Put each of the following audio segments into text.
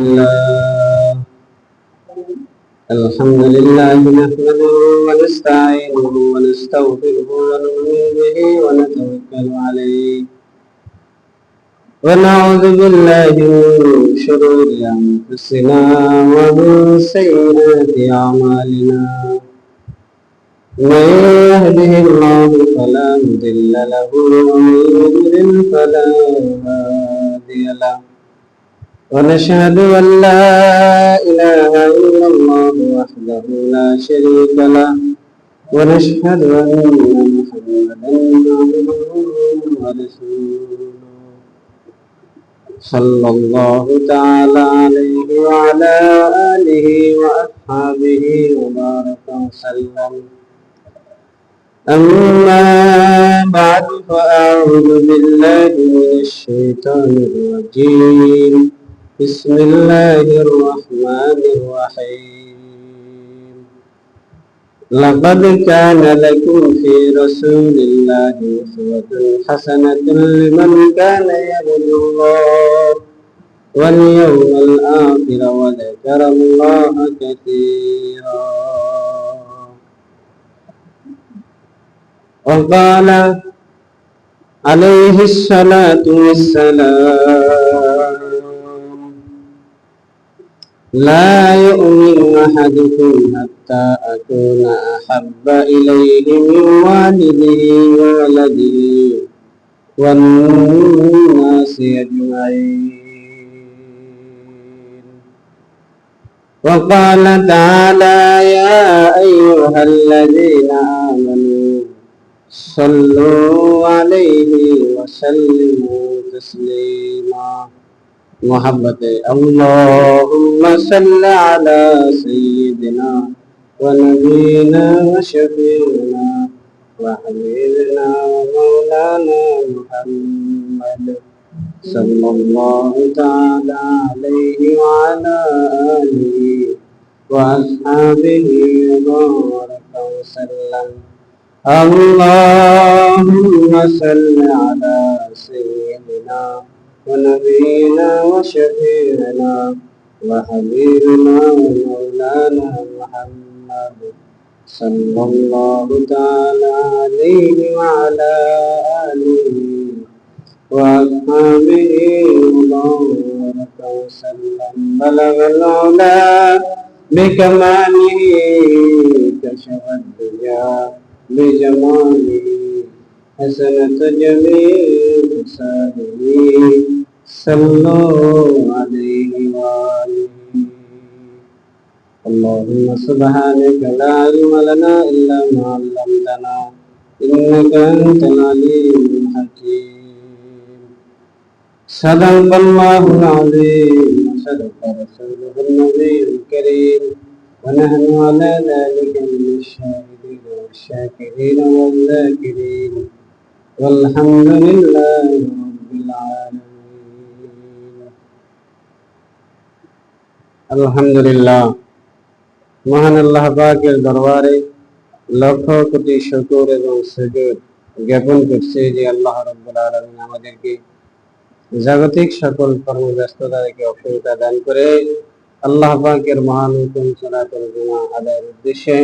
الله الحمد لله نحمده ونستعينه ونستغفره ونؤمن به ونتوكل عليه ونعوذ بالله من شرور أنفسنا ومن سيئات أعمالنا من يهده الله فلا مضل له ومن يضلل فلا هادي له ونشهد أن لا إله إلا الله وحده لا شريك له ونشهد أن محمدا عبده ورسوله صلى الله تعالى عليه وعلى آله وأصحابه وبارك وسلم أما بعد فأعوذ بالله من الشيطان الرجيم بسم الله الرحمن الرحيم لقد كان لكم في رسول الله أسوة حسنة لمن كان يرجو الله واليوم الآخر وذكر الله كثيرا وقال عليه الصلاة والسلام لا يؤمن أحدكم حتى أكون أحب إليه من والده وولده والناس أجمعين وقال تعالى يا أيها الذين آمنوا صلوا عليه وسلموا تسليما محبت اللهم صل على سيدنا ونبينا وشفيعنا وحبيبنا ومولانا محمد صلى الله تعالى عليه وعلى آله وأصحابه وبارك وسلم اللهم صل على سيدنا ونبينا وشفيعنا وحبيبنا ومولانا محمد صلى الله تعالى عليه وعلى آله وأصحابه وبارك وسلم بلغ العلا بكماله كشف الدجى بجماله حسنة جميل حسابه صلوا عليه وآله اللهم سبحانك لا علم لنا إلا ما علمتنا إنك أنت العليم الحكيم صدق الله العظيم وصدق رسوله النبي الكريم ونحن على ذلك من الشاهدين والشاكرين والذاكرين والحمد لله رب العالمين আলহামদুলিল্লাহ মহান আল্লাহ পাকের দরবারে লক্ষ কোটি শুকর এবং সুজুদ জ্ঞাপন করছে যে আল্লাহ রাব্বুল আলামিন আমাদেরকে জাগতিক সকল কর্মব্যস্ততা থেকে অবসরতা দান করে আল্লাহ পাকের মহান হুকুম সালাতুল জুমা আদায়ের উদ্দেশ্যে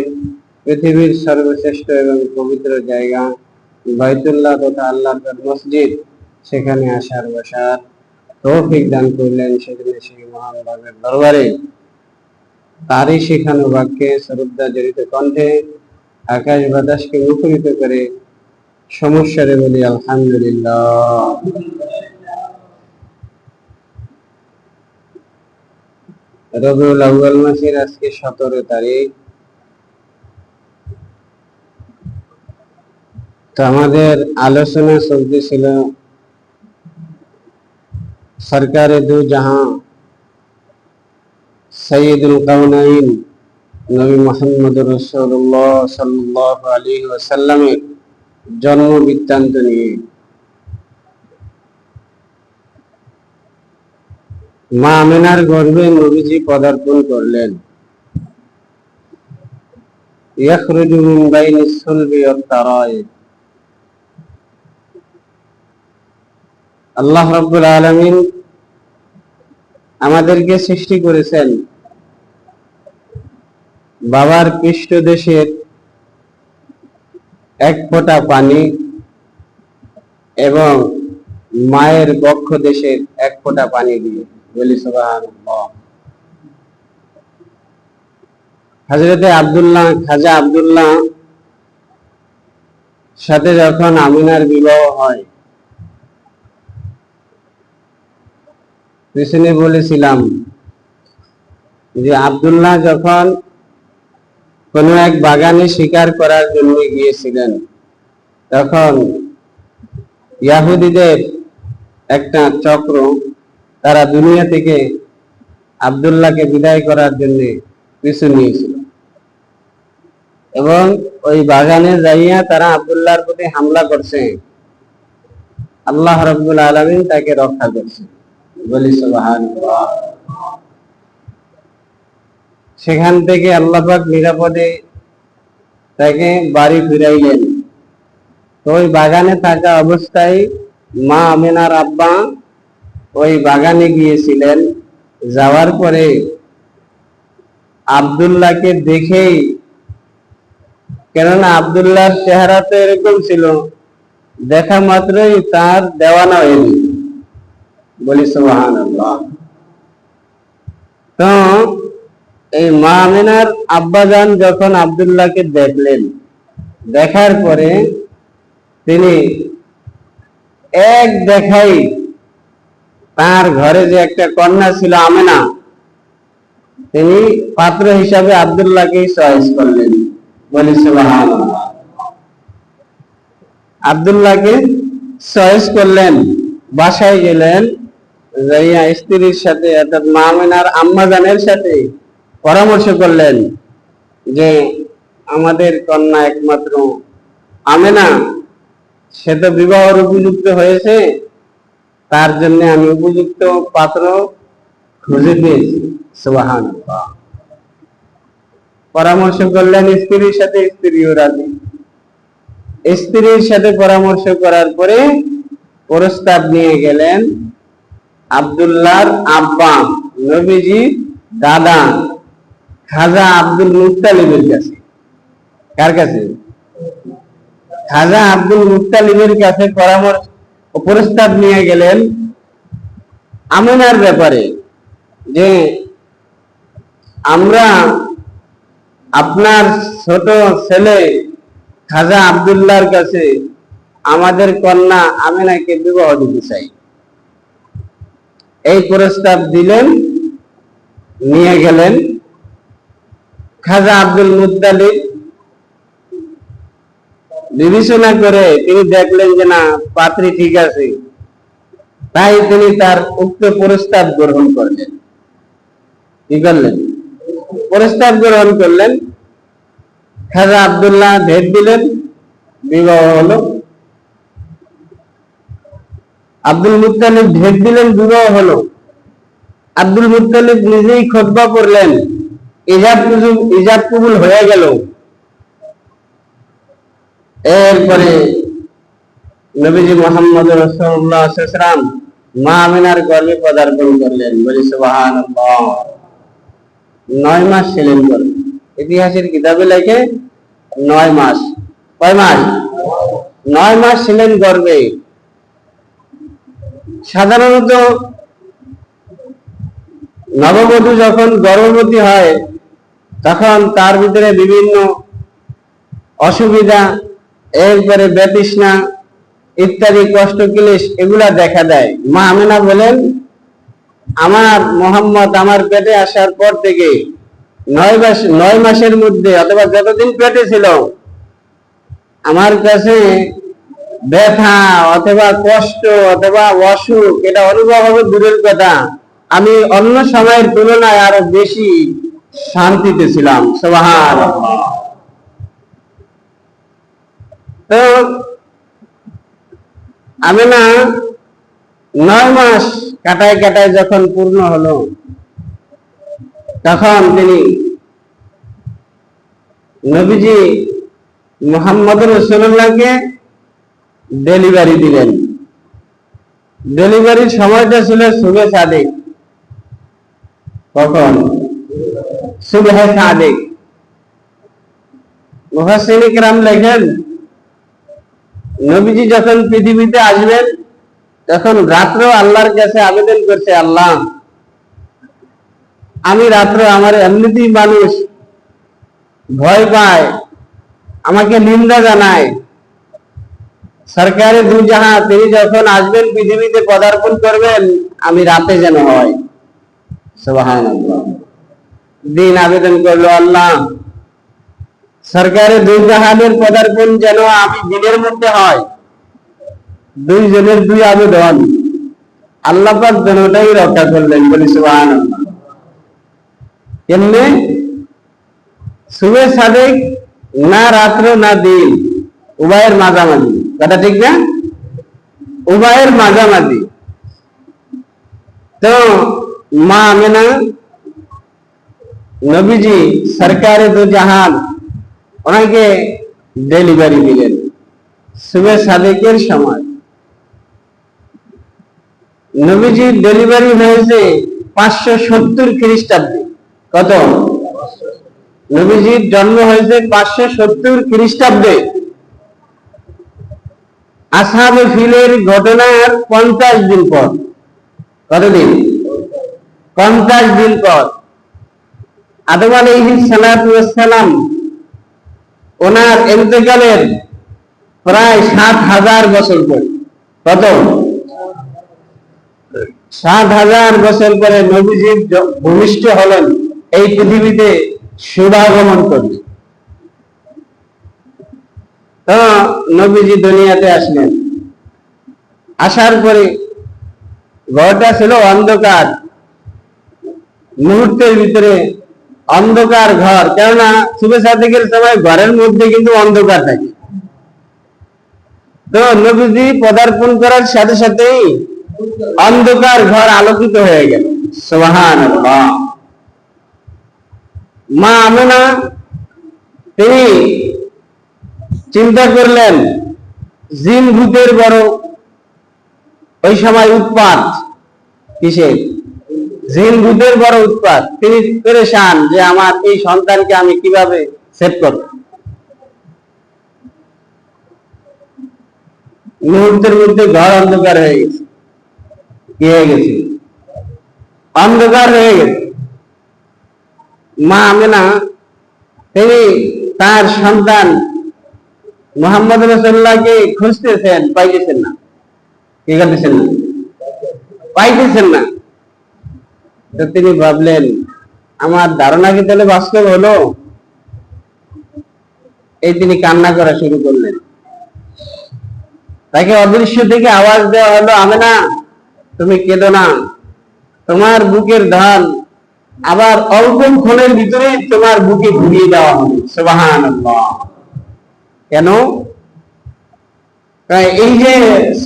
পৃথিবীর সর্বশ্রেষ্ঠ এবং পবিত্র জায়গা বাইতুল্লাহ তথা আল্লাহর মসজিদ সেখানে আসার বসার তৌফিক দান করলেন। সেজন্য সেই মহান ভাবের দরবারে তারই শেখানো বাক্যে শ্রদ্ধা জড়িত কণ্ঠে আকাশ বাতাসকে মুখরিত করে সমস্যারে বলি আলহামদুলিল্লাহ। রবিউল আউয়াল মাসের আজকে 17 তারিখ। তো আমাদের আলোচনা চলতেছিল সরকারে দু জাহান সৈয়দুল কাউনাইন নবী মুহাম্মদুর রাসূলুল্লাহ সাল্লাল্লাহু আলাইহি ওয়াসাল্লামের জন্ম বৃত্তান্ত নিয়ে। মা আমিনার গর্ভে নবীজি পদার্পণ করলেন। ইয়াখরুজু মিন বাইনিস সুলবি ওয়াত তারাইব। আল্লাহ রাব্বুল আলামিন আমাদেরকে সৃষ্টি করেছেন বাবার পৃষ্ঠদেশের এক ফোঁটা পানি এবং মায়ের বক্ষ দেশের এক ফোঁটা পানি দিয়ে। বলি সুবহানাল্লাহ। হযরতে আব্দুল্লাহ, খাজা আব্দুল্লাহ সাথে যখন আমিনার বিবাহ হয়, পিছনে বলেছিলাম যে আব্দুল্লাহ যখন কোন এক বাগানে শিকার করার জন্য গিয়েছিলেন, তখন ইহুদিদের একটা চক্র তারা দুনিয়া থেকে আব্দুল্লাহকে বিদায় করার জন্য পিছু নিয়েছিল এবং ওই বাগানে যাইয়া তারা আব্দুল্লাহর প্রতি হামলা করছে। আল্লাহ রাব্বুল আলামিন তাকে রক্ষা করছে। বলি সুবহানাল্লাহ। সেখান থেকে আল্লাহ পাক নিরাপদে তাকে বাড়ি ফিরাইলেন। তো ওই বাগানে থাকা অবস্থায় মা আমিনার আব্বা ওই বাগানে গিয়েছিলেন। যাওয়ার পরে আব্দুল্লাহকে দেখেই, কেননা আব্দুল্লাহর চেহারা তো এরকম ছিল, দেখা মাত্রই তার দেওয়ানা হয়ে গেল। বলি সুবহানাল্লাহ। তো এই মা আমিনার আব্বাজান যখন আব্দুল্লাহকে দেখলেন, দেখার পরে তিনি এক দেখাই তার ঘরে যে একটা কন্যা ছিল আমেনা, তিনি পাত্র হিসাবে আব্দুল্লাহকে চয়েস করলেন। বলি সুবহানাল্লাহ। আব্দুল্লাহকে চয়েস করলেন, বাসায় গেলেন, যাইয়া স্ত্রীর সাথে অর্থাৎ মা আমিনার আম্মাজানের সাথে পরামর্শ করলেন যে আমাদের কন্যা একমাত্র আমেনা, সে তো বিবাহের উপযুক্ত হয়েছে, তার জন্য আমি উপযুক্ত পাত্র খুঁজে পেয়েছি। সুবহানাল্লাহ। পরামর্শ করলেন স্ত্রীর সাথে, স্ত্রীও রাজি। স্ত্রীর সাথে পরামর্শ করার পরে প্রস্তাব নিয়ে গেলেন আব্দুল্লাহর আব্বা, নবীজি দাদা খাজা আব্দুল মুত্তালিবের কাছে। কার কাছে? খাজা আব্দুল মুত্তালিবের কাছে পরামর্শ প্রস্তাব নিয়ে গেলেন আমিনার ব্যাপারে, যে আমরা আপনার ছোট ছেলে খাজা আব্দুল্লাহর কাছে আমাদের কন্যা আমিনাকে বিবাহ দিতে চাই। এই প্রস্তাব দিলেন, নিয়ে গেলেন। খাজা আব্দুল মুত্তালিব বিবেচনা করে তিনি দেখলেন যে না, পাত্রী ঠিক আছে, তাই তিনি তার উক্ত প্রস্তাব গ্রহণ করলেন। কি করলেন? প্রস্তাব গ্রহণ করলেন। খাজা আব্দুল্লাহ ভেট দিলেন, বিবাহ হলো। আব্দুল মুত্তালিব ভেট দিলেন, বিবাহ হলো। আব্দুল মুত্তালিব নিজেই খুতবা পড়লেন, ইজাব কবুল হয়ে গেল। এরপরে নবীজি মুহাম্মদ রাসূলুল্লাহ সাল্লাল্লাহু আলাইহি ওয়াসাল্লাম মা আমিনার গর্ভে পদার্পণ করলেন। বলি সুবহানাল্লাহ। 9 মাস ছিলেন গর্ভে। ইতিহাসের কিতাবে লেখে 9 মাস। কয় মাস? 9 মাস ছিলেন গর্ভে। সাধারণত নববধূ যখন গর্ভবতী হয় তখন তার ভিতরে বিভিন্ন অসুবিধা, এরপরে ব্যতৃষ্ণা ইত্যাদি কষ্ট ক্লেশ এগুলা দেখা দেয়। মা আমিনা বলেন, আমার মোহাম্মদ আমার পেটে আসার পর থেকে 9 মাসের মধ্যে অথবা যতদিন পেটে ছিল আমার কাছে ব্যথা অথবা কষ্ট অথবা অসুখ এটা অনুভব হবে দূরের কথা, আমি অন্য সময়ের তুলনায় আরো বেশি শান্তিতে ছিলাম। সুবহানাল্লাহ। তো আমিনা 9 মাস কাটায় কাটায় যখন পূর্ণ হলো, তখন তিনি নবীজি মুহাম্মদ রাসূলুল্লাহকে ডেলিভারি দিলেন। ডেলিভারির সময়টা ছিল সুবে সাদিক। কখন? সুবহে সাদিক। মুফাসসিরিন কিরাম লেখেন, নবীজি যখন পৃথিবীতে আসবেন তখন রাত্রেও আল্লাহর কাছে আবেদন করছে, আল্লাহ আমি রাত্রে, আমার এমনিতেই মানুষ ভয় পায়, আমাকে নিন্দা জানায়, সরকারে দু জাহান তিনি যখন আসবেন পৃথিবীতে পদার্পণ করবেন, আমি রাতে যেন হয়। সুবহানাল্লাহ। দিন আবেদন করলো, আল্লাহ সরকারে দুই জাহানের পদার্পণ যেন আমি দিনের মধ্যে হয়। দুইজনের দুই আবেদন, আল্লাহ পাক দুটোটাই রক্ষা করলেন, বলি সুবহানাল্লাহ। কেমনে? সুবে সাদেক না রাত্র না দিন, উভয়ের মাঝামাঝি। কথা ঠিক না? উভয়ের মাঝামাঝি। তো মা আমেনা নবীজি সরকারে দু জাহান ওনাকে ডেলিভারি দিলেন সুবে সাদেকের সময়। নবীজির ডেলিভারি হয়েছে 570 খ্রিস্টাব্দে। কত? নবীজির জন্ম হয়েছে 570 খ্রিস্টাব্দে। আসহাবে ফিলের ঘটনার 50 দিন পর। কতদিন? 50 দিন পর আদম আলাইহিস সালাতু ওয়াস সালাম ওনার ইন্তেকালের প্রায় 7000 বছর পরে। কত? 7000 বছর পরে নবীজি ভূমিষ্ঠ হলেন এই পৃথিবীতে শুভাগমন করলেন। তো নবীজি দুনিয়াতে আসলেন, আসার পরে ঘরটা ছিল অন্ধকার, মুহূর্তের ভিতরে অন্ধকার ঘর। কেননা সুবে সাদেকের সময় ঘরের মধ্যে কিন্তু অন্ধকার থাকে। তো নবীজি পদার্পণ করার সাথে সাথেই অন্ধকার ঘর আলোকিত হয়ে গেল। সুবহানাল্লাহ। মা আমেনা তিনি চিন্তা করলেন, জিন ভূতের বড় ওই সময় উৎপাত। কিসের? জিন ভূতের বড় উৎপাত। তিনি পেরেশান যে আমার এই সন্তানকে আমি কিভাবে সেভ করব। মুহূর্তের মধ্যে ঘর অন্ধকার হয়ে গেছে। কি হয়ে গেছে? অন্ধকার হয়ে গেছে। মা আমেনা তিনি তার সন্তান মুহাম্মদ রাসূলুল্লাহকে খুঁজতেছেন, পাইতেছেন না। কি করতেছেন না? পাইতেছেন না। তো তিনি ভাবলেন, আমার ধারণা কি তাহলে বাস্তব হলো? এই তিনি কান্না করা শুরু করলেন। তাকে অদৃশ্য থেকে আওয়াজ দেওয়া হলো, আমেনা তুমি কেঁদো না, তোমার বুকের ধান আবার অল্পক্ষণের ভিতরে তোমার বুকে ঘুরিয়ে দেওয়া হবে। সুবহানাল্লাহ। কেন? এই যে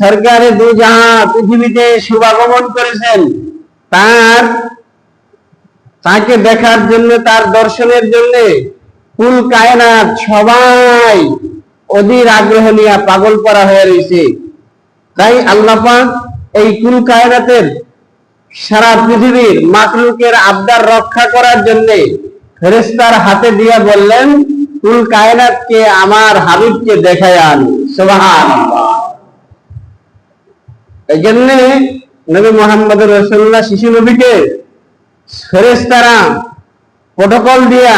সরকারে দু জাহান পৃথিবীতে শুভাগমন করেছেন, তাকে দেখার জন্য, তার দর্শনের জন্য কুল কায়নাত সবাই অধীর আগ্রহ নিয়ে পাগল করা হয়ে রয়েছে। তাই আল্লাহ পাক এই কুল কায়নাতের সারা পৃথিবীর মাখলুকের আবদার রক্ষা করার জন্য ফেরেশতার হাতে দিয়ে বললেন, কুল কায়নাতকে আমার হাবিবকে দেখায় আন। সুবহানাল্লাহ। এই জন্য নবী মুহাম্মদ রাসূলুল্লাহ শিশু নবীকে ফেরেশতারা প্রটোকল দিয়া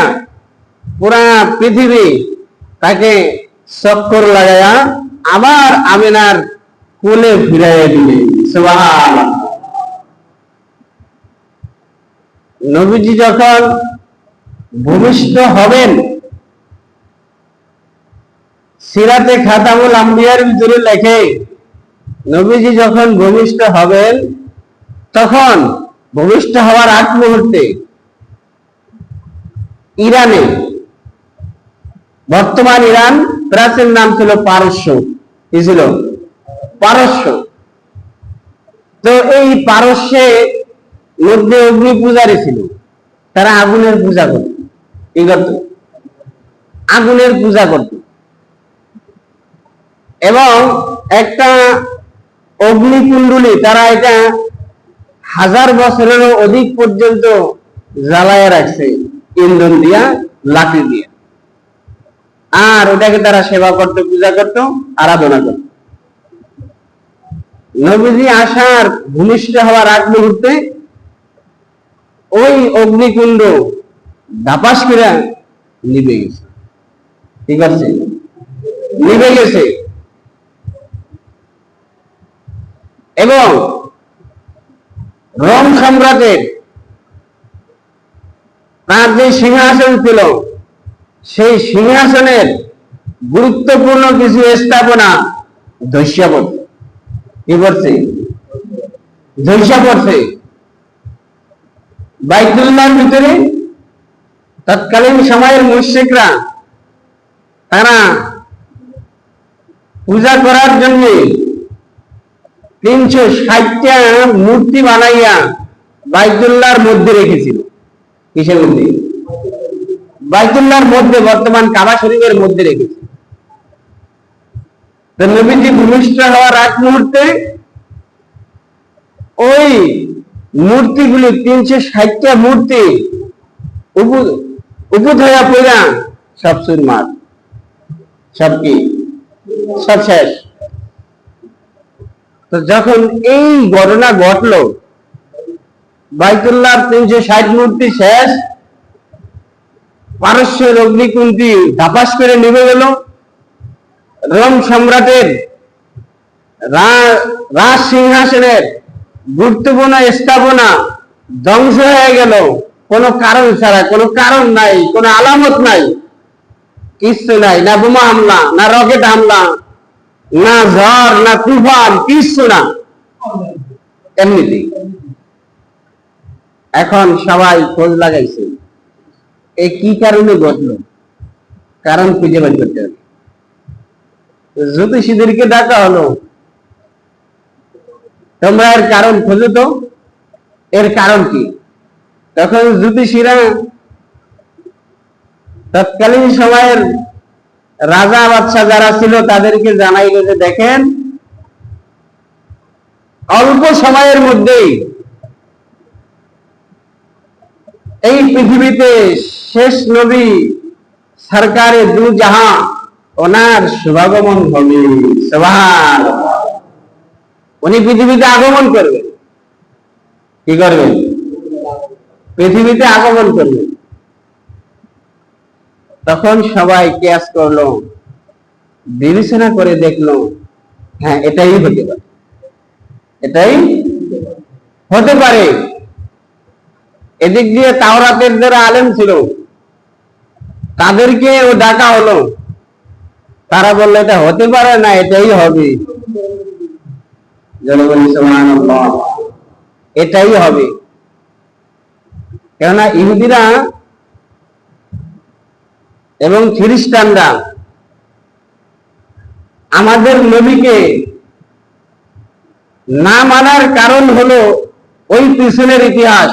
পুরা পৃথিবী তাকে চক্কর লাগায়া আবার আমিনার কোলে ফিরাইয়া দিলে। সুবহানাল্লাহ। নবীজি যখন ভূমিষ্ঠ হবেন, সিরাতে খাতামুল আম্বিয়ার ভিতরে লেখে, নবীজি যখন ভূমিষ্ঠ হবেন তখন ভূমিষ্ঠ হওয়ার আগ মুহূর্তে ইরানে, বর্তমান ইরান, প্রাচীন নাম ছিল পারস্য। কি ছিল? পারস্য। তো এই পারস্যে মধ্যে অগ্নি পূজারী ছিল, তারা আগুনের পূজা করত। কি করত? আগুনের পূজা করত। এবং একটা অগ্নিকুণ্ডলী, তারা এটা 1000 বছরেরও অধিক পর্যন্ত জ্বালায় রাখছে ইন্ধন দিয়া, লাকড়ি দিয়া, আর ওটাকে তারা সেবা করত, পূজা করত, আরাধনা করত। নবীজি আসার ভূমিষ্ঠ হওয়ার আগ মুহূর্তে ওই অগ্নিকুণ্ড ধাপাস করে নিভে গেছে। ঠিক আছে, নিভে গেছে। এবং রোম সম্রাটের তার যে সিংহাসন ছিল, সেই সিংহাসনের গুরুত্বপূর্ণ কিছু স্থাপনা ধসিয়া পড়ছে। কি করছে? ধসিয়া পড়ছে। বাইতুল্লাহর ভিতরে তৎকালীন সময়ের মুশরিকরা তারা পূজা করার জন্য 360টা মূর্তি বানাইয়া বাইতুল্লাহর মধ্যে রেখেছিল। কিসের মধ্যে? বাইতুল্লাহর মধ্যে, বর্তমান কাবা শরীফের মধ্যে রেখেছে। তো নবীজি ভূমিষ্ঠ হওয়ার আগ মুহূর্তে ওই মূর্তিগুলি 360টা মূর্তি উপদ হইয়া পড়া সব চুরমার, সব কি, সব শেষ। তো যখন এই ঘটনা ঘটলো, বাইতুল্লাহর 360 মূর্তি শেষ, পারস্যের অগ্নিকুণ্ডটি ধাপাস করে নিভে গেল, রোম সম্রাটের রাজ সিংহাসনের গুরুত্বপূর্ণ স্থাপনা ধ্বংস হয়ে গেল, কোনো কারণ ছাড়া, কোনো কারণ নাই, কোনো আলামত নাই, কিচ্ছু নাই, না বোমা হামলা, না রকেট হামলা, না ঝড়, না তুফান, কিচ্ছু না, এমনিতে। এখন সবাই খোঁজ লাগাইছে এই কি কারণে ঘটলো, কারণ খুঁজে বের করতে হবে। জ্যোতিষীদেরকে ডাকা হলো, তোমরা এর কারণ খোঁজো তো, এর কারণ কি? তখন জ্যোতিষীরা তৎকালীন সময়ের রাজা বাদশাহ যারা ছিল তাদেরকে জানাইল যে দেখেন, অল্প সময়ের মধ্যেই এই পৃথিবীতে শেষ নবী সরকারে দু জাহান ওনার শুভাগমন হবে। সুবহানাল্লাহ। উনি পৃথিবীতে আগমন করবেন। কি করবেন? পৃথিবীতে আগমন করবেন। তখন সবাই কিয়াস করলো, বিবেচনা করে দেখলো, হ্যাঁ এটাই হতে পারে, এটাই হতে পারে। এদিক দিয়ে তাওরাতের যারা আলেম ছিল তাদেরকে ও ডাকা হলো, তারা বললো এটা হতে পারে না, এটাই হবে। সুবহানাল্লাহ, এটাই হবে। কেননা ইহুদিরা এবং খ্রিস্টানরা আমাদের নবীকে না মানার কারণ হলো ওই পিছনের ইতিহাস।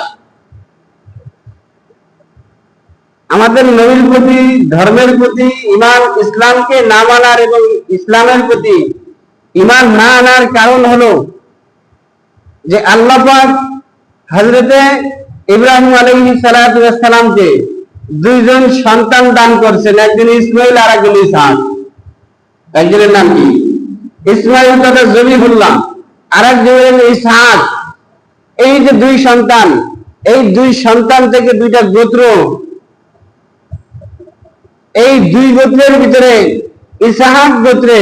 আমাদের নবীর প্রতি, ধর্মের প্রতি ঈমান, ইসলামকে না মানার এবং ইসলামের প্রতি ঈমান না আনার কারণ হলো যে আল্লাহ পাক হযরতে ইব্রাহিম আলাইহিস সালাতু ওয়াস সালামকে দুইজন সন্তান দান করছেন, একজন ইসমাইল আর একজন ইসহাক। একজনের নাম কি? ইসমাইল তথা জবিহুল্লাহ, আর একজনের ইসহাক। এই যে দুই সন্তান, এই দুই সন্তান থেকে দুইটা গোত্র, এই দুই গোত্রের ভিতরে ইসহাক গোত্রে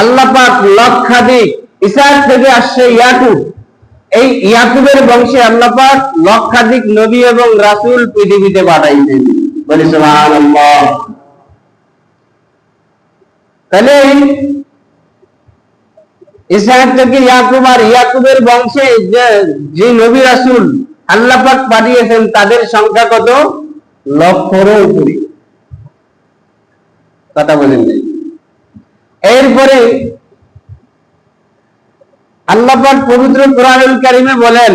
আল্লাহ পাক লক্ষাধিক, ইসহাক থেকে আসছে ইয়াকুব, এই ইয়াকুবের বংশে আল্লাহ পাক লক্ষাধিক নবী এবং রাসূল পৃথিবীতে পাঠাইছেন। বলি সুবহানাল্লাহ। তাহলে ইসহাক থেকে ইয়াকুব, আর ইয়াকুবের বংশে যে নবী রাসূল আল্লাহ পাক পাঠিয়েছেন তাদের সংখ্যা কত? লক্ষের উপরে। কথা বলেন নাই। এরপরে আল্লাহ পাক পবিত্র কোরআনুল কারীমে বলেন,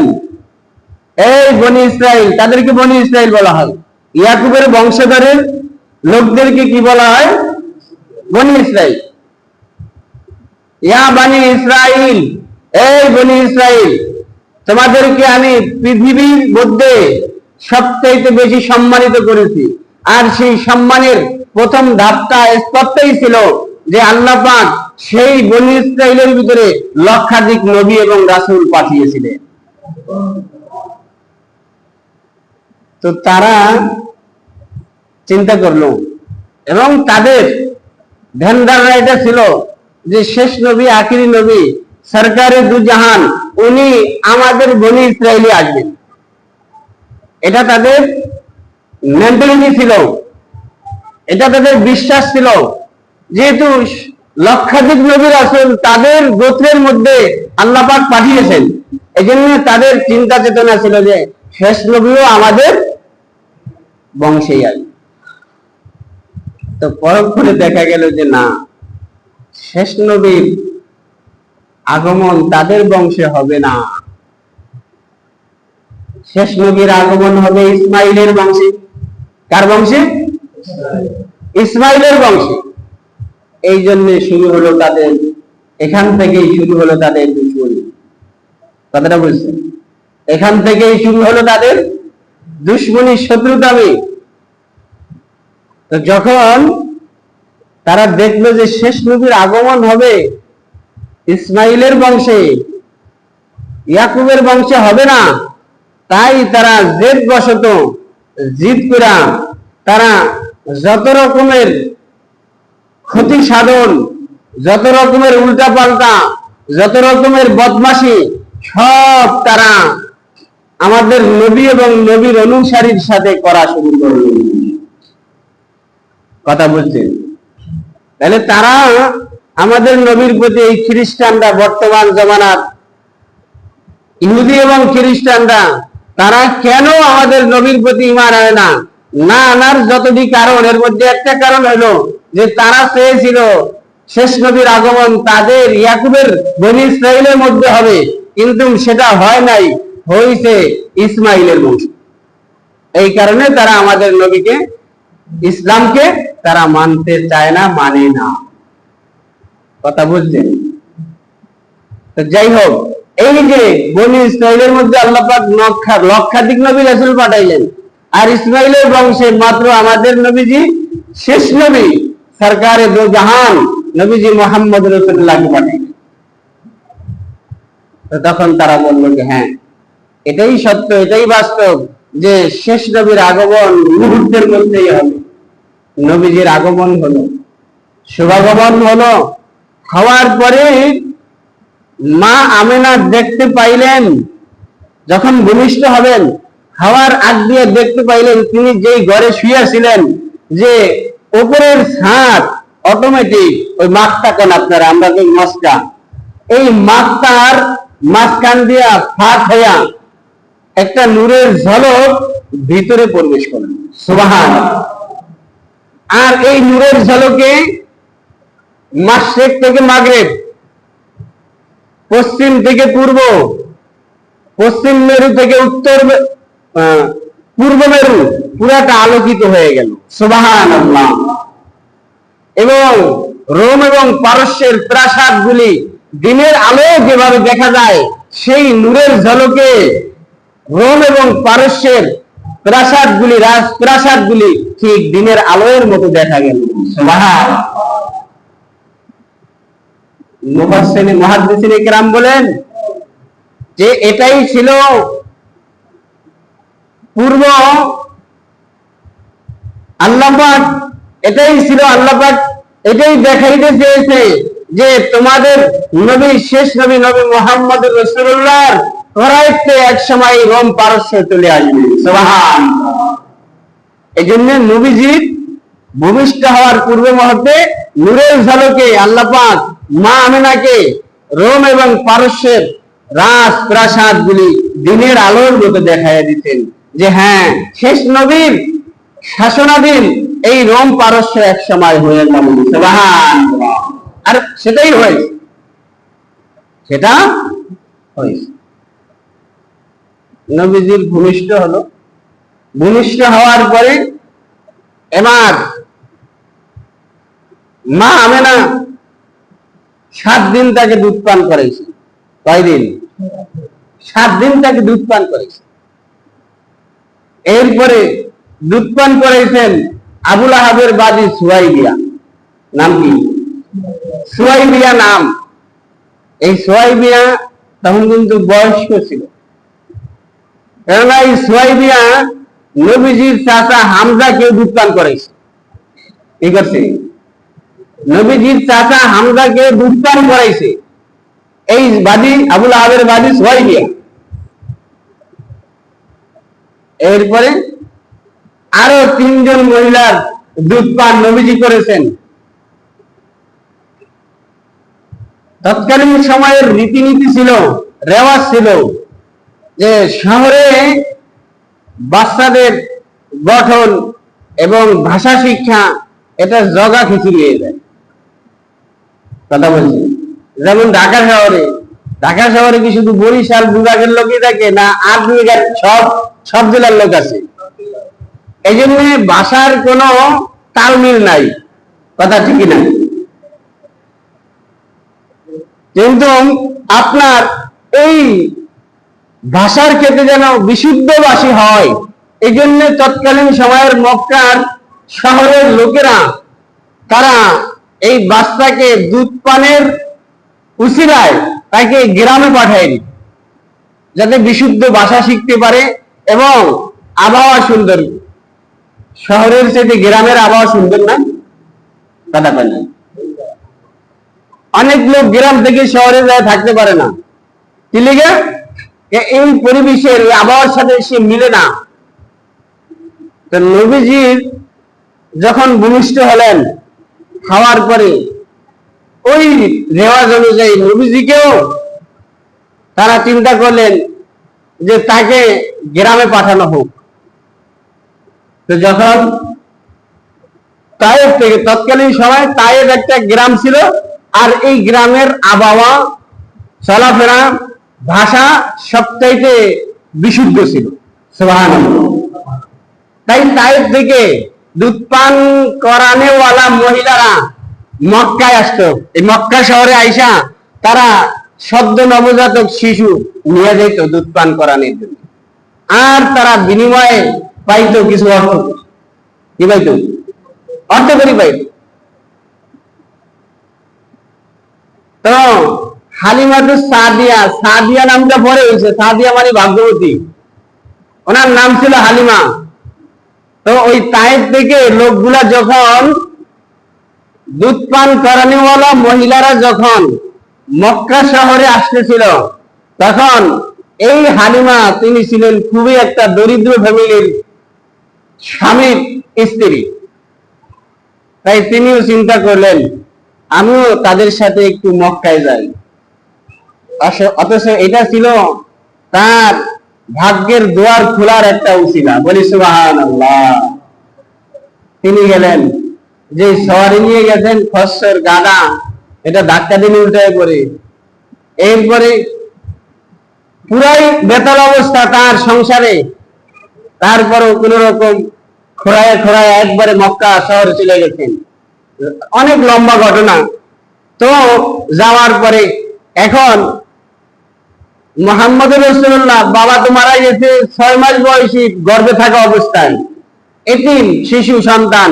এই বনি ইসরাইল, তাদেরকে বনি ইসরাইল বলা হয়। ইয়াকুবের বংশধরের লোকদেরকে কি বলা হয়? বনি ইসরাইল। ইয়া বনি ইসরাইল, এই বনি ইসরাইল, তোমাদেরকে আমি পৃথিবীর মধ্যে সবচাইতে বেশি সম্মানিত করেছি। আর সেই সম্মানের প্রথম ধাপটা স্তরটাই ছিল যে আল্লাহ পাক সেই বনী ইসরাইলের ভিতরে লক্ষাধিক নবী এবং রাসূল পাঠিয়েছিলেন। তো তারা চিন্তা করলো এবং তাদের ধ্যান ধারণা এটা ছিল যে শেষ নবী, আখিরি নবী, সরকারে দু জাহান, উনি আমাদের বনী ইসরাইলে আসবেন। এটা তাদের মেন্টালিটি ছিল, এটা তাদের বিশ্বাস ছিল। যেহেতু লক্ষাধিক নবী রাসূল তাদের গোত্রের মধ্যে আল্লাহ পাক পাঠিয়েছেন, এজন্য তাদের চিন্তা চেতনা ছিল যে শেষ নবীও আমাদের বংশেই আসবে। তো পরক্ষণে দেখা গেল যে না, শেষ নবীর আগমন তাদের বংশে হবে না, শেষ নবীর আগমন হবে ইসমাইলের বংশে। কার বংশে? ইসমাইলের বংশে। এই জন্য শুরু হলো তাদের, এখান থেকেই শুরু হলো তাদের দুশ্মনী। কথাটা বুঝছেন? এখান থেকেই শুরু হলো তাদের দুশ্মনী, শত্রুতামি। তো যখন তারা দেখলো যে শেষ নবীর আগমন হবে ইসমাইলের বংশে, ইয়াকুবের বংশে হবে না, তাই তারা জেদ বশত, জিদ করা, তারা যত রকমের ক্ষতি সাধন, যত রকমের উল্টা পাল্টা, যত রকমের বদমাশি, সব তারা আমাদের নবী এবং নবীর অনুসারীর সাথে করা শুরু করল। কথা বলছেন? তাহলে তারা আমাদের নবীর প্রতি, এই খ্রিস্টানরা, বর্তমান জমানার ইহুদি এবং খ্রিস্টানরা, তারা কেন আমাদের নবীর প্রতি ঈমান আনে না? না আনার যতটি কারণ, এর মধ্যে একটা কারণ হলো যে তারা চেয়েছিল শেষ নবীর আগমন তাদের ইয়াকুবের বনী ইসরাইলের মধ্যে হবে, কিন্তু সেটা হয় নাই, হয়েছে ইসমাইলের বংশ। এই কারণে তারা আমাদের নবীকে, ইসলামকে তারা মানতে চায় না, মানে না। কথা বুঝছেন? তো যাই হোক, এই যে বনী ইসরাইলের মধ্যে আল্লাহ পাক লক্ষাধিক নবী রাসূল পাঠাইলেন, আর ইসমাইলের বংশে মাত্র আমাদের নবীজি শেষ নবী, সরকারে দু জাহান নবীজি মুহাম্মদ রাসূলুল্লাহকে পাঠাইলেন। তো তখন তারা বলল যে হ্যাঁ, এটাই সত্য, এটাই বাস্তব যে শেষ নবীর আগমন মুহূর্তের মধ্যেই হবে। নবীজির আগমন হলো, শুভাগমন হলো। হওয়ার পরে মা আমেনা দেখতে পাইলেন, যখন ভূমিষ্ঠ হবেন, হওয়ার আগ দিয়ে দেখতে পাইলেন তিনি যেই ঘরে শুয়েছিলেন, যে উপরের ছাদ অটোমেটিক, ওই মাকটা কোন আপনারা, আমরা যে মস্কা, এই মাকটার মাঝখান দিয়া ফাঁক হইয়া একটা নূরের ঝলক ভিতরে প্রবেশ করলেন। সুবহানাল্লাহ। আর এই নূরের ঝলকে মাশরিক থেকে মাগরিব, পশ্চিম থেকে পূর্ব, পশ্চিম মেরু থেকে উত্তর পূর্ব মেরু পুরাটা আলোকিত হয়ে গেল। সুবহানাল্লাহ। এবং রোম এবং পারস্যের প্রাসাদগুলি দিনের আলো যেভাবে দেখা যায়, সেই নূরের ঝলকে রোম এবং পারস্যের প্রাসাদগুলি, রাজপ্রাসাদগুলি ঠিক দিনের আলোর মতো দেখা গেল। সুবহানাল্লাহ। মুহাদ্দিসিন ইকরাম বলেন যে এটাই ছিল পূর্ব, আল্লাহ পাক এটাই ছিল, আল্লাহ পাক এটাই দেখাইতে চেয়েছে যে তোমাদের নবী, শেষ নবী, নবী মুহাম্মদ রাসূলুল্লাহর করাইতে এক সময় রোম পারস্য চলে আসবে। সুবহানাল্লাহ। এই জন্য নবীজির ভূমিষ্ঠ হওয়ার পূর্ব মুহূর্তে নূরের ঝলকে আল্লাহ পাক মা আমেনাকে রোম এবং পারস্যের রাজপ্রাসাদগুলি দিনের আলোর মতো দেখাইয়া দিতেন, যে হ্যাঁ, শেষ নবীর শাসনাধীন এই রোম পারস্য এক সময় হয়ে যাবে। সুবহানাল্লাহ। আর সেটাই হয়েছে, সেটা হয়েছে। নবীজির ভূমিষ্ঠ হলো, ভূমিষ্ঠ হওয়ার পরে এবার মা আমেনা 7 দিন তাকে দুধ পান করাইছে। কয়দিন? 7 দিন তাকে দুধ পান করাইছে। এরপরে দুধ পান করাইছেন আবুল আহাবের বাদী সুয়াইবিয়া। নাম কি? সুয়াইবিয়া নাম। এই সুয়াইবিয়া তখন কিন্তু বয়স্ক ছিল, কেননা এই সুয়াইবিয়া নবীজির চাচা হামজাকে দুধ পান করাইছে। ঠিক আছে, নবীজির চাচা হামজাকে দুধ পান করাইছে এই বাদী, আবুল আহাবের বাদী সুয়াইবিয়া। এরপরে আরো 3 জন মহিলার দুধ পান নবীজি করেছেন। তৎকালীন সময়ের রীতিনীতি ছিল, রেওয়াজ ছিল যে শহরে বাচ্চাদের গঠন এবং ভাষা শিক্ষা এটা জগা খিচুড়ি হয়ে যায়। কথা বলছি, যেমন ঢাকা শহরে কি শুধু বরিশাল বিভাগের লোকই থাকে না, 8 বিভাগের সব জেলার লোক আছে। এই জন্য ভাষার কোনো তালমিল নাই, কথা ঠিকই না। কিন্তু আপনার এই ভাষার ক্ষেত্রে যেন বিশুদ্ধভাষী হয়, এই জন্য তৎকালীন সময়ের মক্কার শহরের লোকেরা তারা এই বাচ্চাকে দুধ পানের উসিলায় তাকে গ্রামে পাঠায়, যাতে বিশুদ্ধ ভাষা শিখতে পারে এবং আবহাওয়া সুন্দর। শহরের চেয়ে গ্রামের আবহাওয়া সুন্দর না? কথা পায় না। অনেক লোক গ্রাম থেকে শহরে যায় থাকতে পারে না, কি লিগে? এই পরিবেশের আবহাওয়ার সাথে সে মিলে না। তো নবীজির যখন ভূমিষ্ঠ হলেন, খাওয়ার পরে ওই রেওয়াজ অনুযায়ী নবীজিকেও তারা চিন্তা করলেন যে তাকে গ্রামে পাঠানো হোক। তো যখন তায়েফ থেকে, তৎকালীন সময় তায়েফ একটা গ্রাম ছিল, আর এই গ্রামের আবহাওয়া, চলাফেরা, ভাষা সবচাইতে বিশুদ্ধ ছিল। সুবহানাল্লাহ। তাই তায়েফ থেকে দুধ পান করানেওয়ালা মহিলারা মক্কায় আসতো। এই মক্কা শহরে আইসা তারা সদ্য নবজাতক শিশু নিয়ে যেত দুধ পান করানোর জন্য, আর তারা বিনিময়ে পাইতো কিছু অর্থ। কি পাইতো? অর্থ করি পাইতো। তো হালিমাতুস সাদিয়া, সাদিয়া নামটা পরে হয়েছে, সাদিয়া মানে ভাগ্যবতী, ওনার নাম ছিল হালিমা। তো ওই তায়েফ থেকে লোকগুলা যখন দুধ পান করানোওয়ালা মহিলারা যখন মক্কা শহরে আসতেছিল, তখন এই হালিমা তিনি ছিলেন খুবই একটা দরিদ্র ফ্যামিলির স্বামীর স্ত্রী। তাই তিনিও চিন্তা করলেন আমিও তাদের সাথে একটু মক্কায় যাই। অথচ এটা ছিল তার ভাগ্যের দুয়ার খোলার একটা উসিলা। বলি সুবহানাল্লাহ। তিনি গেলেন, যে সওয়ারি নিয়ে গেছেন খচ্চর গাধা, এটা ধাক্কা দিলে উল্টায় পড়ে। এরপরে পুরাই বেতাল অবস্থা তার সংসারে, তারপরও কোন রকম খোঁড়ায় খোঁড়ায় একবারে মক্কা শহরে চলে গেছেন। অনেক লম্বা ঘটনা। তো যাওয়ার পরে এখন মুহাম্মদ রাসূলুল্লাহ বাবা তো মারা গেছে, 6 মাস বয়সী গর্ভে থাকা অবস্থায়, এতিম শিশু সন্তান।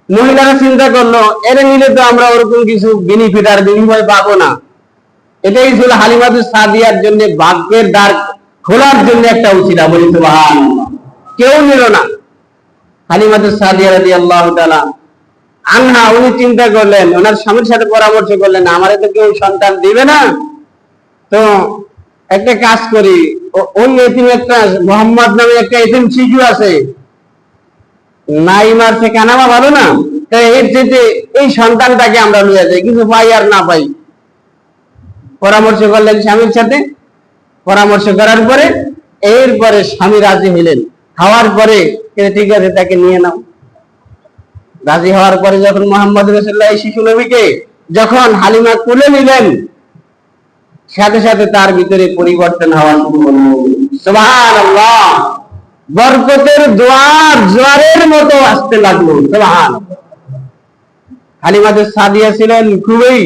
মহিলারা চিন্তা করলো এর নিলে তো আমরা ওরকম কিছু বেনিফিট আর বিনিময় পাবো না। এটাই ছিল হালিমাতুস সাদিয়ার জন্য ভাগ্যের দ্বার খোলার জন্য একটা উসিলা। বলি সুবহানাল্লাহ। কেউ নিল না। হালিমাতুস সাদিয়া রাদিয়াল্লাহু তাআলা আনহা, উনি চিন্তা করলেন, ওনার স্বামীর সাথে পরামর্শ করলেন, আমারে তো কেউ সন্তান দিবে না, তো একটা কাজ করি, ওই এতিম একটা মোহাম্মদ নামে একটা এতিম শিশু আছে, নাই মারছে কানামা ভালো না, তাই এর চেয়ে এই সন্তানটাকে আমরা নিয়ে যাই, কিছু পাই আর না পাই। পরামর্শ করলেন স্বামীর সাথে। পরামর্শ করার পরে এরপরে স্বামী রাজি হইলেন। হওয়ার পরে ঠিক আছে তাকে নিয়ে নাও। রাজি হওয়ার পরে যখন মুহাম্মদ রাসূলুল্লাহ শিশু নবীকে যখন হালিমা কোলে নিলেন, সাথে সাথে তার ভিতরে পরিবর্তন হওয়া শুরু হলো। সুবহানাল্লাহ। বরকতের জোয়ার জোয়ারের মতো আসতে লাগলো। সুবহানাল্লাহ। হালিমাতুস সাদিয়া ছিলেন খুবই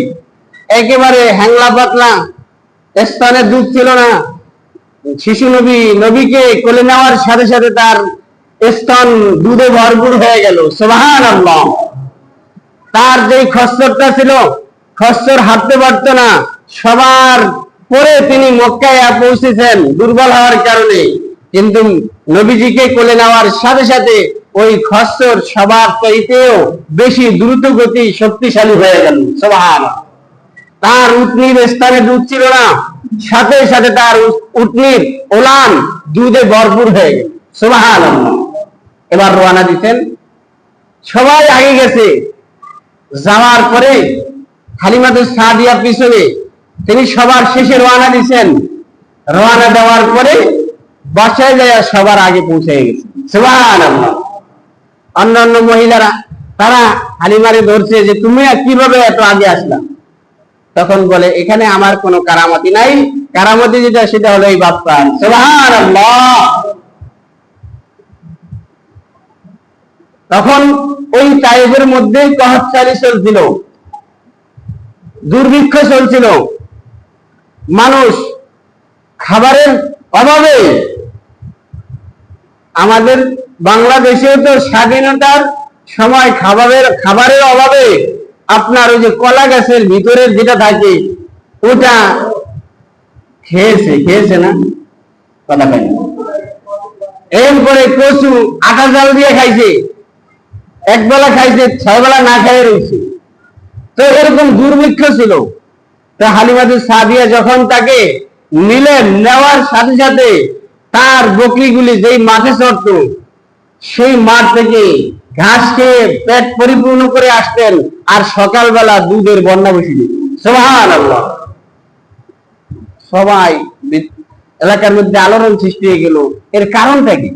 একেবারে হ্যাংলা পাতলা, স্তনে দুধ ছিল না, শিশু নবীকে কোলে নেওয়ার সাথে সাথে তার স্তন দুধে ভরপুর হয়ে গেল। সুবহানাল্লাহ। তার যে খচ্চরটা ছিল, খচ্চর হাঁটতে পারত না, সবার পরে তিনি মক্কায় পৌঁছেছেন দুর্বল হওয়ার কারণে, কিন্তু নবীজিকে কোলে নেওয়ার সাথে সাথে ওই খচ্চর সবার চাইতেও বেশি দ্রুত গতি শক্তিশালী হয়ে গেল। সুবহানাল্লাহ। তার উটনির স্থানে দুধ ছিল না, সাথে সাথে তার উটনির ওলান দুধে ভরপুর হয়ে গেল। সুবহানাল্লাহ। এবার রওনা দিতেন, সবাই আগে গেছে, যাওয়ার পরে হালিমাতুস সাদিয়া পিছনে, তিনি সবার শেষে রওনা দিচ্ছেন। রওনা দেওয়ার পরে বাসায় যায় সবার আগে পৌঁছে গেছে। সুবহানাল্লাহ। অন্যান্য মহিলারা তারা হালিমারে ধরছে যে তুমি কিভাবে এত আগে আসলা? তখন বলে এখানে আমার কোনো কারামতি নাই, কারামতি যেটা সেটা হলো এই বাপ্পা। সুবহানাল্লাহ। তখন ওই তায়েফের মধ্যে কহতচারী চলছিল, দুর্ভিক্ষ চলছিল, মানুষ খাবারের অভাবে, আমাদের বাংলাদেশেও তো স্বাধীনতার সময় খাবারের অভাবে আপনার ওই যে কলা গাছের ভিতরের যেটা থাকে ওটা খেয়েছে না, কথা পাই। এরপরে কচু আটা জাল দিয়ে খাইছে, একবেলা খাইছে, 6 বেলা না খাইয়ে রয়েছে। তো এরকম দুর্ভিক্ষ ছিল। তো হালিমাতুস সাদিয়া যখন তাকে নিলেন, নেওয়ার সাথে সাথে তার বকরিগুলি যেই মাঠে চড়ত, সেই মাঠ থেকে ঘাস খেয়ে পেট পরিপূর্ণ করে আসতেন, আর সকালবেলা দুধের বন্যা বসে দিত। সুবহানাল্লাহ। সবাই এলাকার মধ্যে আলোড়ন সৃষ্টি হয়ে গেল। এর কারণটা কি?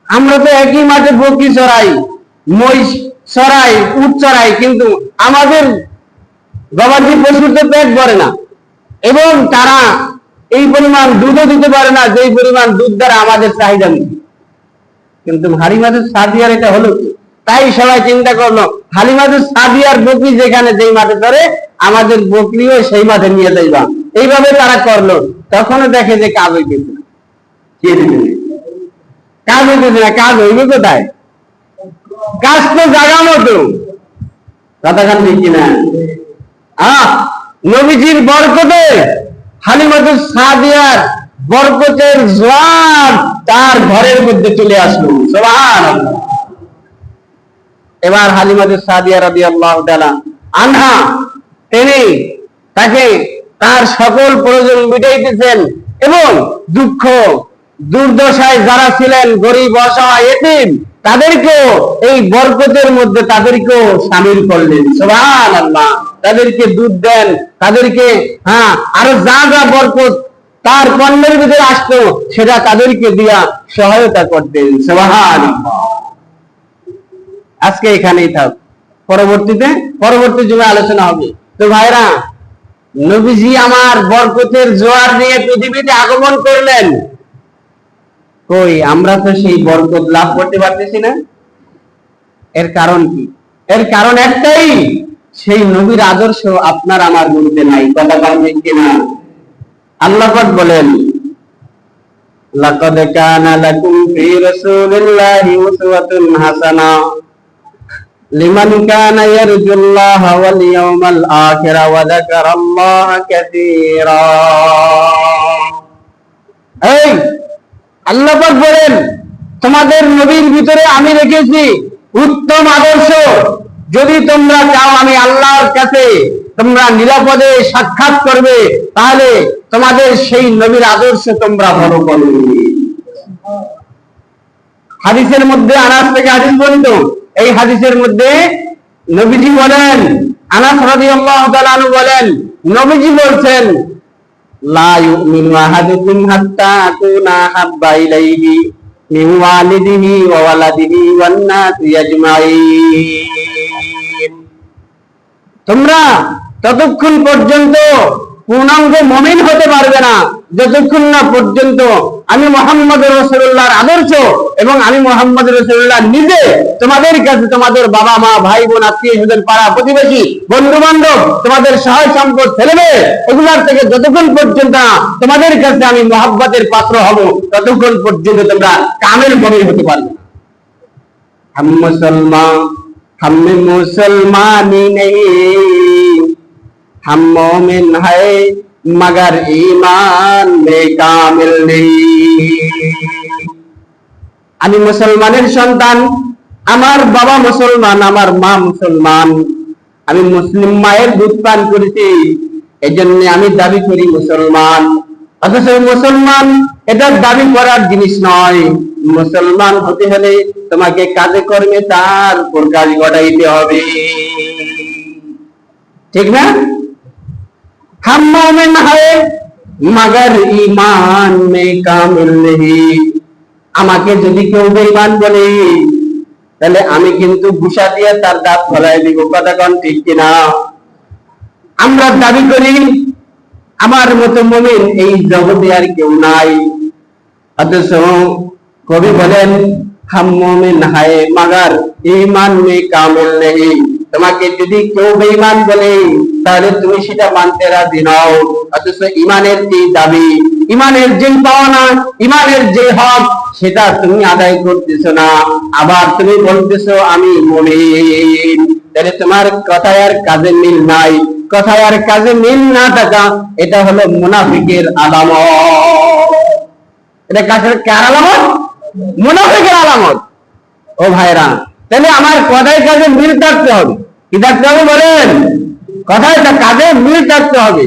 আমরা তো একই মাঠে বকরি চড়াই, মহিষ চড়াই, উট চড়াই, কিন্তু আমাদের গবাদি পশুর তো পেট ভরে না, এবং তারা এই পরিমাণ দুধও দিতে পারে না যেই পরিমাণ দুধ দ্বারা আমাদের চাহিদা মিটে। কিন্তু হালিমাতুস সাদিয়ার এটা হলো কি? তাই সবাই চিন্তা করলো হালিমাতুস সাদিয়ার বকরি যেখানে যেই মাঠে চড়ে, আমাদের বকরিও সেই মাঠে নিয়ে যাইবা। এইভাবে তারা করলো। তখনও দেখে যে কাজ হইতেছে না, কাজ হইতেছে না। কাজ হইবে কোথায়? কাজ তো জাগা মতো, কথাখান ঠিক কিনা? নবীজির বরকতে, হালিমাতুস সাদিয়ার বরকতের জোয়ার তার ঘরের মধ্যে চলে আসলো। সুবহানাল্লাহ। এবার হালিমাতুস সাদিয়া রাদিয়াল্লাহু তাআলা আনহা, তিনি তাকে তার সকল প্রয়োজন মিটাইতেছেন, এবং দুঃখ দুর্দশায় যারা ছিলেন, গরিব অসহায় এতিম, তাদেরকেও এই বরকতের মধ্যে তাদেরকেও শামিল করলেন। সুবহানাল্লাহ। তাদেরকে দুধ দেন, তাদেরকে আরো যা যা বরকত তার পণ্যের ভিতরে আসতো সেটা তাদেরকে দিয়া সহায়তা করতেন। সুবহানাল্লাহ। আজকে এখানেই থাক, পরবর্তী যুগে আলোচনা হবে। তো ভাইরা, নবীজি আমার বরকতের জোয়ার নিয়ে পৃথিবীতে আগমন করলেন, কই আমরা তো সেই বরকত লাভ করতে পারতেছি না। এর কারণ কি? এর কারণ একটাই, সেই নবীর আদর্শ আপনার আমার মধ্যে নাই। কথা বলবেন কিনা? আল্লাহ পাক বলেন, লাকাদ কানা লাকুম ফি রাসূলিল্লাহি উসওয়াতুন হাসানাহ লিমান কানা ইয়ারজুল্লাহ ওয়াল ইয়াওমাল আখির ওয়া যাকারাল্লাহা কাসীরা। এই আল্লাহ পাক বলেন, তোমাদের নবীর ভিতরে আমি রেখেছি উত্তম আদর্শ। যদি তোমরা চাও আমি আল্লাহর কাছে তোমরা নিরাপদে সাক্ষাৎ করবে, তাহলে তোমাদের সেই নবীর আদর্শ তোমরা ফলো করবে। হাদিসের মধ্যে আনাস থেকে হাদিস বর্ণিত, এই হাদিসের মধ্যে নবীজি বলেন, আনাস রাদিয়াল্লাহু তাআলা আনহু বলেন, নবীজি বলছেন, লা ইউমিনু আহাদুকুম হাত্তা আকুনা হাব্বা ইলাইহি মিন ওয়ালিদিহি ওয়া ওয়ালাদিহি ওয়ান নাসি আজমাইন। তোমরা ততক্ষণ পর্যন্ত পূর্ণাঙ্গ মুমিন হতে পারবে না যতক্ষণ না পর্যন্ত আমি মুহাম্মদ রাসূলুল্লাহর আদর্শ এবং আমি মুহাম্মদ রাসূলুল্লাহ নিজে তোমাদের কাছে, তোমাদের বাবা মা ভাই বোন আত্মীয় স্বজন পাড়া প্রতিবেশী বন্ধু বান্ধব তোমাদের সহায় সম্পদ ছেলেমেয়ে এগুলার থেকে যতক্ষণ পর্যন্ত তোমাদের কাছে আমি মহব্বতের পাত্র হব ততক্ষণ পর্যন্ত তোমরা কামেল মুমিন হতে পারবে না। हम मुसलमान हम में मुसलमानी नहीं, हम मोमिन है मगर ईमान में कामिल नहीं। আমি মুসলমানের সন্তান, আমার বাবা মুসলমান, আমার মা মুসলমান, আমি মুসলিম মায়ের দুধ পান করেছি, এই জন্য আমি দাবি করি মুসলমান। অথচ মুসলমান এটা দাবি করার জিনিস নয়। মুসলমান হতে হলে তোমাকে কাজে কর্মে তার প্রকাশ ঘটাইতে হবে, ঠিক না? हम मोमिन है मगर ईमान में कामिल नहीं। আমাকে যদি কেউ বেঈমান বলে তাহলে আমি কিন্তু ঘুষা দিয়ে তার দাঁত ফলাই দিব, কথা কোন ঠিক কিনা? আমরা দাবি করি আমার মতো মুমিন এই জগতে আর কেউ নাই, অথচ কবি বলেন हम मोमिन है मगर ईमान में कामिल नहीं। তোমাকে যদি কেউ বেঈমান বলে তাহলে তুমি সেটা মানতে রাজি নও, অথচ ইমানের যে দাবি, ইমানের যে পাওনা, ইমানের যে হক সেটা তুমি আদায় করতেছো না, আবার তুমি বলতেছো আমি মুমিন। তাহলে তোমার কথায় আর কাজে মিল নাই। কথায় আর কাজে মিল না থাকা এটা হলো মুনাফিকের আলামত। এটা কার আলামত? মুনাফিকের আলামত। ও ভাইরা, তাহলে আমার কথায় কাজে মিল থাকতে হবে। কি থাকতে হবে বলেন? কথায় কাজে মিল থাকতে হবে।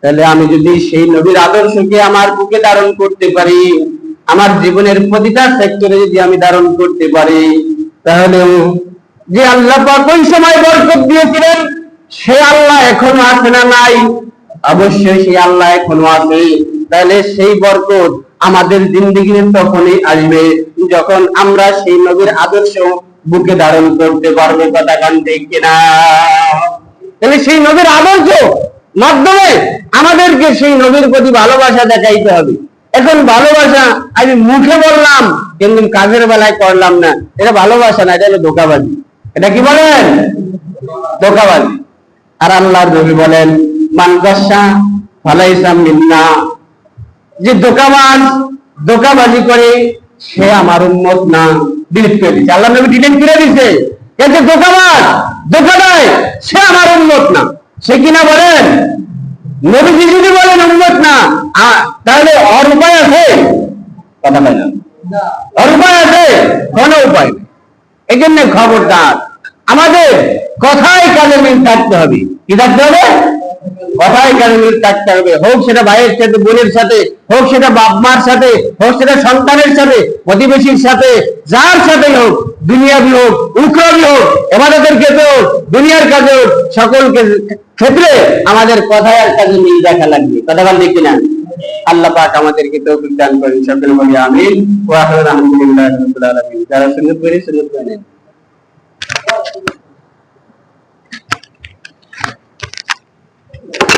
তাহলে আমি যদি সেই নবীর আদর্শকে আমার বুকে ধারণ করতে পারি, আমার জীবনের প্রতিটা সেক্টরে যদি আমি ধারণ করতে পারি, তাহলে যে আল্লাহ পাক ওই সময় বরকত দিয়েছিলেন সে আল্লাহ এখনো আছে না নাই? অবশ্যই সেই আল্লাহ এখনো আছে। তাহলে সেই বরকত আমাদের জিন্দেগিতে তখনই আসবে যখন আমরা সেই নবীর আদর্শ বুকে ধারণ করতে পারবো, কথা কান ঠিক কিনা? তাহলে সেই নবীর আদর্শ মাধ্যমে আমাদেরকে সেই নবীর প্রতি ভালোবাসা দেখাইতে হবে। এখন ভালোবাসা আমি মুখে বললাম কিন্তু কাজের বেলায় করলাম না, এটা ভালোবাসা না, এটা হলো ধোঁকাবাজি। এটা কি বলেন? ধোঁকাবাজি। আর আল্লাহর নবী বলেন মান গাশা ফালাইসা মিন্না, যে ধোঁকাবাজ ধোঁকাবাজি করে সে আমার উম্মত না। ডিলিট করে দিচ্ছে, আল্লাহর নবী ডিলিট করে দিচ্ছে। কিন্তু ধোঁকাবাজ ধোঁকা দেয় সে আমার উম্মত না। সে কিনা বলেন? নবীজি যদি বলেন উম্মত না, তাহলে ওর উপায় আছে? কথা বলেন, ওর উপায় আছে? কোনো উপায় নেই। এই জন্য খবরদার, আমাদের কথায় কাজে মিল থাকতে হবে। কি থাকতে হবে? কথায় কাজে মিল থাকতে হবে। হোক সেটা ভাইয়ের সাথে, বোনের সাথে, হোক সেটা বাপ মার সাথে, হোক সেটা সন্তানের সাথে, প্রতিবেশীর সাথে, যার সাথে হোক, দুনিয়াবি হোক উখরাবি হোক, ইবাদতের ক্ষেত্রে হোক, দুনিয়ার কাজে হোক, সকলকে ক্ষেত্রে আমাদের কথায় আর কাজে মিল দেখা লাগবে। কথা বলতে কিনা? আল্লাহ পাক আমাদেরকে তৌফিক দান করেন। সকলে বলি আমিন। ওয়া আলহামদুলিল্লাহি রাব্বিল আলামিন। যারা সুন্নাত পড়ে সুন্নাত পড়েন।